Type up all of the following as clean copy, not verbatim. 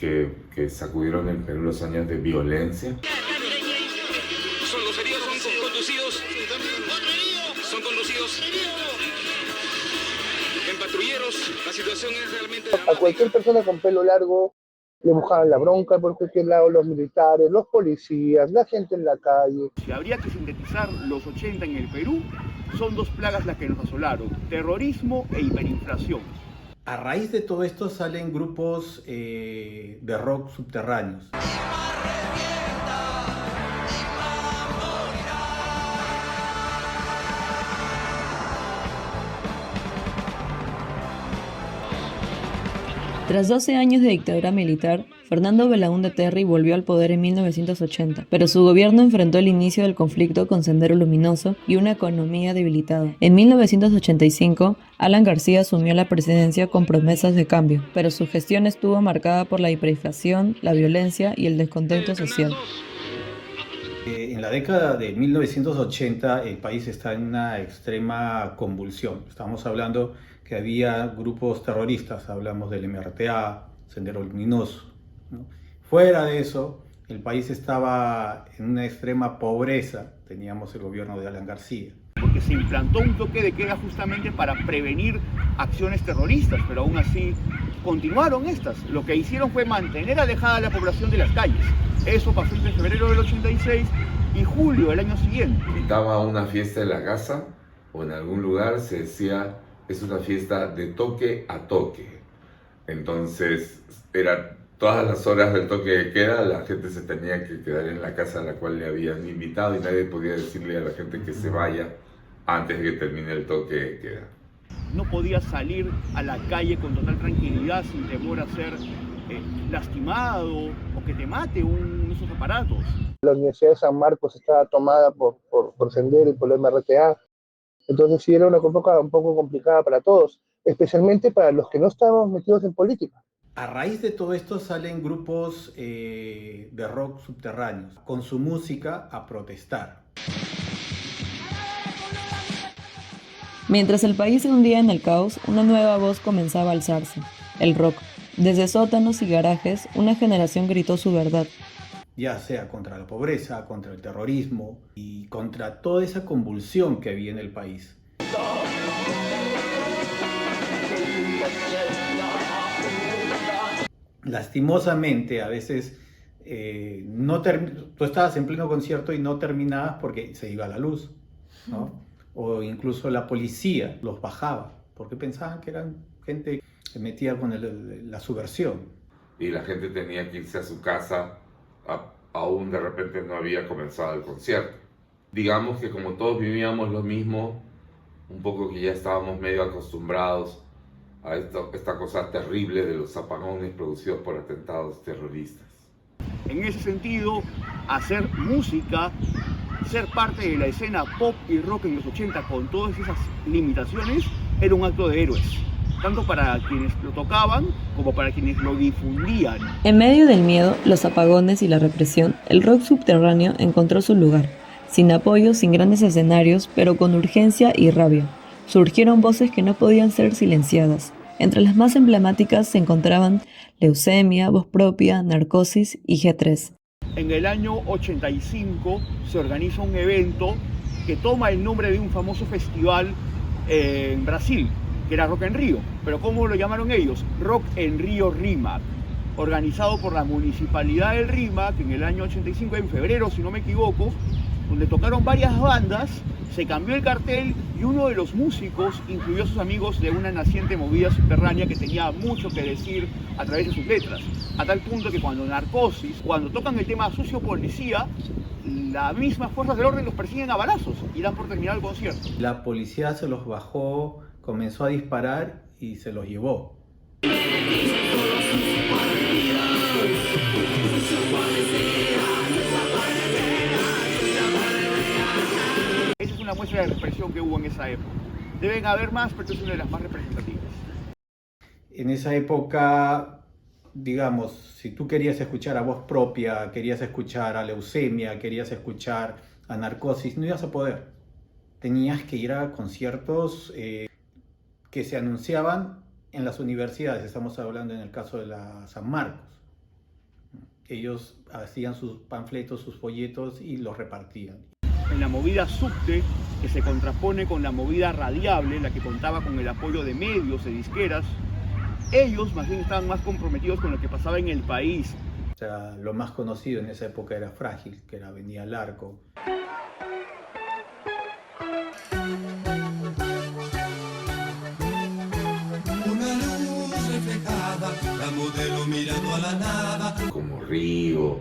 que sacudieron el Perú los años de violencia. Los heridos son conducidos en patrulleros. La situación es realmente A cualquier persona con pelo largo le buscaban la bronca por cualquier lado, los militares, los policías, la gente en la calle. Si habría que sintetizar los 80 en el Perú, son dos plagas las que nos asolaron: terrorismo e hiperinflación. A raíz de todo esto salen grupos de rock subterráneos. Tras 12 años de dictadura militar, Fernando Belaúnde Terry volvió al poder en 1980, pero su gobierno enfrentó el inicio del conflicto con Sendero Luminoso y una economía debilitada. En 1985, Alan García asumió la presidencia con promesas de cambio, pero su gestión estuvo marcada por la hiperinflación, la violencia y el descontento social. En la década de 1980 el país está en una extrema convulsión. Estamos hablando que había grupos terroristas, hablamos del MRTA, Sendero Luminoso, ¿no? Fuera de eso, el país estaba en una extrema pobreza. Teníamos el gobierno de Alan García. Porque se implantó un toque de queda justamente para prevenir acciones terroristas, pero aún así continuaron estas. Lo que hicieron fue mantener alejada a la población de las calles. Eso pasó entre febrero del 86 y julio del año siguiente. Invitaba a una fiesta en la casa o en algún lugar, se decía, es una fiesta de toque a toque. Entonces, eran todas las horas del toque de queda, la gente se tenía que quedar en la casa a la cual le habían invitado y nadie podía decirle a la gente que se vaya antes de que termine el toque de queda. No podías salir a la calle con total tranquilidad sin temor a ser lastimado o que te mate esos aparatos. La Universidad de San Marcos estaba tomada por Sendero y por el MRTA. Entonces sí era una época un poco complicada para todos, especialmente para los que no estábamos metidos en política. A raíz de todo esto salen grupos de rock subterráneos con su música a protestar. Mientras el país se hundía en el caos, una nueva voz comenzaba a alzarse: el rock. Desde sótanos y garajes, una generación gritó su verdad. Ya sea contra la pobreza, contra el terrorismo y contra toda esa convulsión que había en el país. Lastimosamente, a veces tú estabas en pleno concierto y no terminabas porque se iba la luz, ¿no? O incluso la policía los bajaba porque pensaban que eran gente que metía con la subversión. Y la gente tenía que irse a su casa, aún de repente no había comenzado el concierto. Digamos que como todos vivíamos lo mismo, un poco que ya estábamos medio acostumbrados a esta cosa terrible de los apagones producidos por atentados terroristas. En ese sentido, hacer música, ser parte de la escena pop y rock en los 80 con todas esas limitaciones, era un acto de héroes, tanto para quienes lo tocaban como para quienes lo difundían. En medio del miedo, los apagones y la represión, el rock subterráneo encontró su lugar, sin apoyo, sin grandes escenarios, pero con urgencia y rabia. Surgieron voces que no podían ser silenciadas. Entre las más emblemáticas se encontraban Leucemia, Voz Propia, Narcosis y G3. En el año 85 se organiza un evento que toma el nombre de un famoso festival en Brasil, que era Rock en Río. Pero ¿cómo lo llamaron ellos? Rock en Río Rímac, organizado por la Municipalidad del Rímac en el año 85, en febrero, si no me equivoco, donde tocaron varias bandas, se cambió el cartel y uno de los músicos incluyó a sus amigos de una naciente movida subterránea que tenía mucho que decir a través de sus letras, a tal punto que cuando tocan el tema Sucio Policía, las mismas fuerzas del orden los persiguen a balazos y dan por terminado el concierto. La policía se los bajó, comenzó a disparar y se los llevó. Esa es una muestra de represión que hubo en esa época. Deben haber más, pero es una de las más representativas. En esa época, digamos, si tú querías escuchar a Voz Propia, querías escuchar a Leucemia, querías escuchar a Narcosis, no ibas a poder. Tenías que ir a conciertos que se anunciaban en las universidades. Estamos hablando en el caso de la San Marcos, Ellos hacían sus panfletos, sus folletos y los repartían. En la movida subte, que se contrapone con la movida radiable, la que contaba con el apoyo de medios, de disqueras, ellos más bien estaban más comprometidos con lo que pasaba en el país. O sea, lo más conocido en esa época era Frágil, que era Avenida al Arco. Una luz reflejada, la modelo mirando a la nada. Como Río.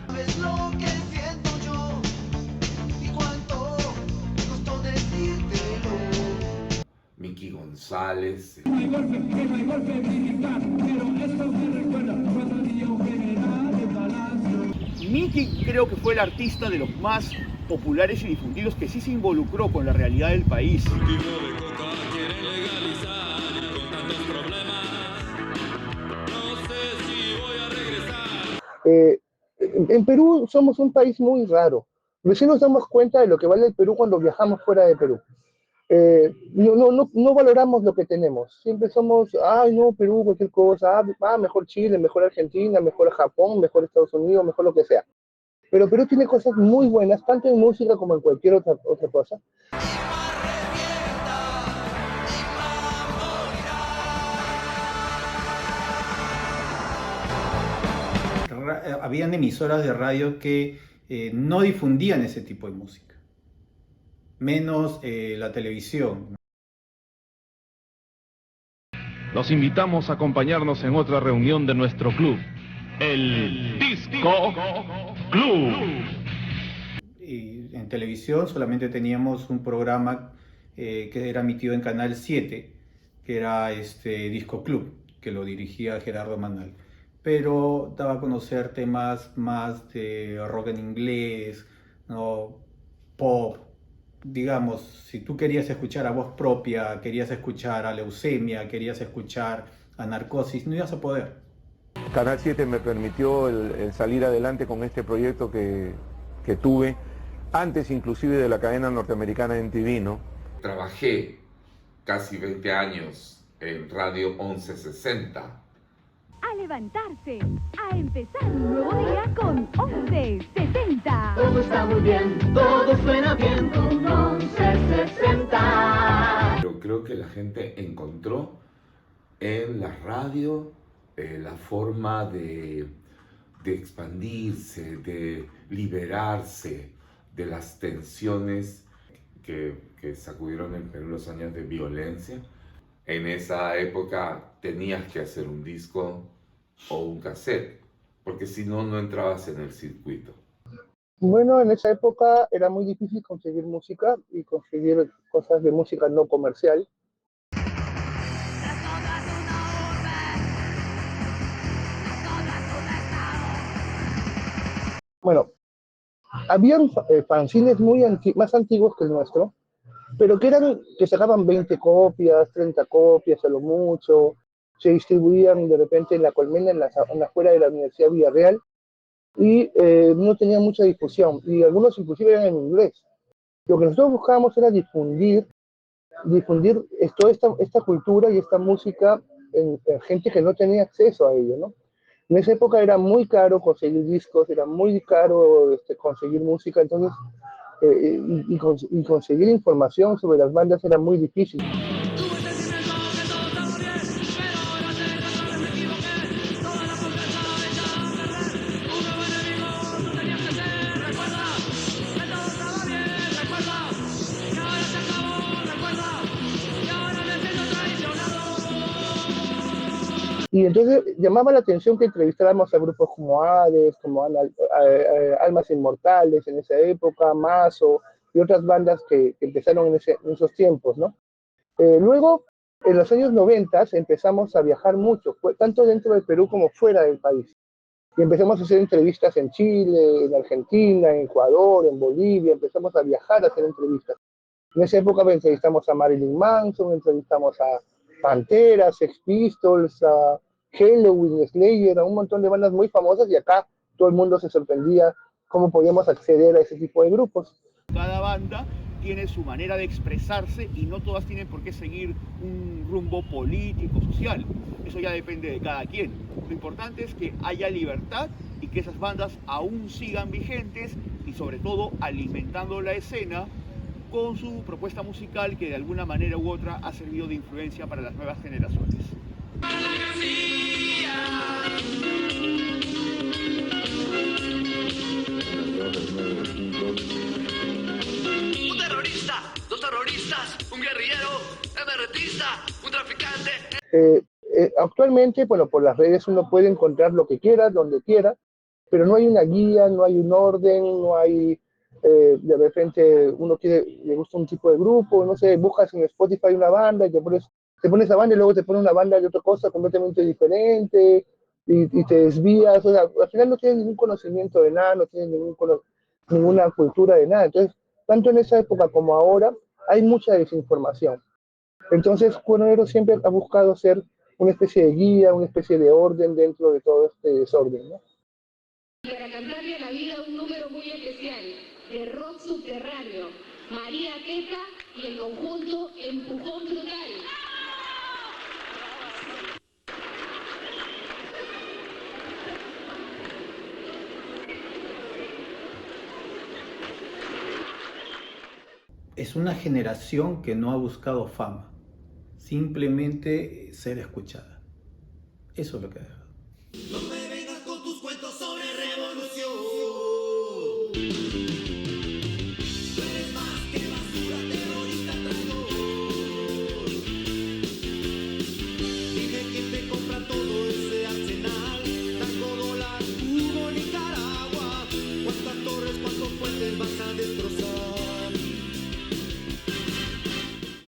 ¿Sabes lo que siento yo? ¿Y cuánto me costó decírtelo? Miki González. Miki creo que fue el artista de los más populares y difundidos que sí se involucró con la realidad del país. En Perú somos un país muy raro. Recién nos damos cuenta de lo que vale el Perú cuando viajamos fuera de Perú. No valoramos lo que tenemos. Siempre somos, ay no, Perú, cualquier cosa, mejor Chile, mejor Argentina, mejor Japón, mejor Estados Unidos, mejor lo que sea. Pero Perú tiene cosas muy buenas, tanto en música como en cualquier otra cosa. Habían emisoras de radio que no difundían ese tipo de música, menos la televisión. Los invitamos a acompañarnos en otra reunión de nuestro club, el Disco Club. Y en televisión solamente teníamos un programa que era emitido en Canal 7, que era Disco Club, que lo dirigía Gerardo Manal. Pero daba a conocer temas más de rock en inglés, ¿no? Pop. Digamos, si tú querías escuchar a Voz Propia, querías escuchar a Leucemia, querías escuchar a Narcosis, no ibas a poder. Canal 7 me permitió el salir adelante con este proyecto que tuve, antes inclusive de la cadena norteamericana MTV, ¿no? Trabajé casi 20 años en Radio 1160. A levantarse, a empezar un nuevo día con 1160. Todo está muy bien, todo suena bien con 1160. Pero creo que la gente encontró en la radio la forma de expandirse, de liberarse de las tensiones que sacudieron en Perú los años de violencia. En esa época tenías que hacer un disco o un cassette, porque si no, no entrabas en el circuito. Bueno, en esa época era muy difícil conseguir música y conseguir cosas de música no comercial. Bueno, habían fanzines más antiguos que el nuestro, pero que sacaban 20 copias, 30 copias a lo mucho, se distribuían de repente en La Colmena, en la afuera de la Universidad Villarreal, y no tenían mucha difusión, y algunos inclusive eran en inglés. Lo que nosotros buscábamos era difundir toda esta cultura y esta música en gente que no tenía acceso a ello, ¿no? En esa época era muy caro conseguir discos, era muy caro conseguir música, entonces y conseguir información sobre las bandas era muy difícil. Y entonces llamaba la atención que entrevistáramos a grupos como Hades, como Almas Inmortales en esa época, Mazo y otras bandas que empezaron en esos tiempos, ¿no? Luego, en los años 90 empezamos a viajar mucho, tanto dentro del Perú como fuera del país. Y empezamos a hacer entrevistas en Chile, en Argentina, en Ecuador, en Bolivia, empezamos a viajar a hacer entrevistas. En esa época entrevistamos a Marilyn Manson, entrevistamos a Pantera, Sex Pistols, a Halloween, Slayer, a un montón de bandas muy famosas, y acá todo el mundo se sorprendía cómo podíamos acceder a ese tipo de grupos. Cada banda tiene su manera de expresarse y no todas tienen por qué seguir un rumbo político, social. Eso ya depende de cada quien. Lo importante es que haya libertad y que esas bandas aún sigan vigentes y sobre todo alimentando la escena con su propuesta musical que de alguna manera u otra ha servido de influencia para las nuevas generaciones. Un terrorista, dos terroristas, un guerrillero, MRTista, un traficante. Actualmente, bueno, por las redes uno puede encontrar lo que quiera, donde quiera, pero no hay una guía, no hay un orden, no hay, de repente uno le gusta un tipo de grupo, no sé, buscas en Spotify una banda y te pones esa banda y luego te pones una banda de otra cosa completamente diferente y te desvías, o sea, al final no tienes ningún conocimiento de nada, no tienes ninguna cultura de nada. Entonces, tanto en esa época como ahora, hay mucha desinformación. Entonces, Cuernavaca siempre ha buscado ser una especie de guía, una especie de orden dentro de todo este desorden, ¿no? Para cantarle a la vida un número muy especial de rock subterráneo, María Queta y el conjunto Empujón Brutal. Es una generación que no ha buscado fama, simplemente ser escuchada. Eso es lo que